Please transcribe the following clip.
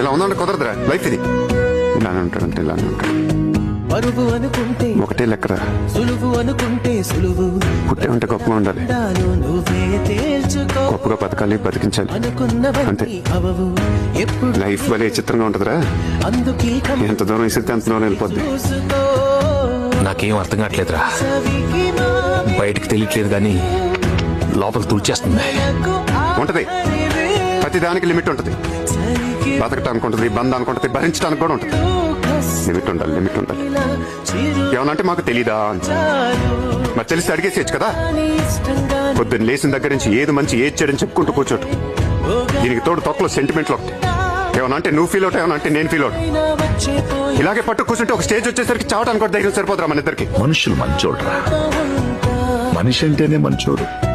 ఇలా ఉందంటే కుదరదురా. లైఫ్ ఇది. ఇలానే ఉంటాడంటే ఇలానే ఉంటాడు. పరువు అనుకుంటే ఒకటే లెక్కరా. సులువు అనుకుంటే సులువు. పుట్టే ఉంటే గొప్పగా ఉండాలి. నువ్వే తేల్చుకో. గొప్పగా బతకాలి, బతికించాలి. అంతే. అనుకున్నవన్నీ అవవు. ఎప్పుడు లైఫ్ భలే చిత్రంగా ఉంటదిరా. అందుకే ఎంత దూరం ఇసిరితే అంత దూరం వెళ్ళిపోద్ది. చూసుకో. నాకేం అర్థం కావట్లేదురా. సవికి బయటికి తెలియట్లేదు కానీ లోపల తుడిచేస్తుంది. ఉంటది. ప్రతి దానికి లిమిట్ ఉంటది. సరికి బతకటానికి ఉంటుంది, బంధానికి ఉంటుంది, భరించడానికి కూడా ఉంటుంది. లిమిట్ ఉండాలి, లిమిట్ ఉండాలి. ఏమనంటే మాకు తెలీదా అని. మరి తెలిసి అడిగేసేయచ్చు కదా. పొద్దున్న లేచిన దగ్గర నుంచి ఏది మంచి ఏది చెడని చెప్పుకుంటూ కూర్చోటు. దీనికి తోడు తొక్కలో సెంటిమెంట్లు ఒకటి. ఏమనంటే నువ్వు ఫీల్ అవుట్, ఏమనంటే నేను ఫీల్ అవుట్. ఇలాగే పట్టు కూర్చుంటే ఒక స్టేజ్ వచ్చేసరికి చావటానికి కూడా ధైర్యం సరిపోతురా మన ఇద్దరికి. మనుషులు మంచోడ్రా. మనిషి అంటేనే మంచోడు.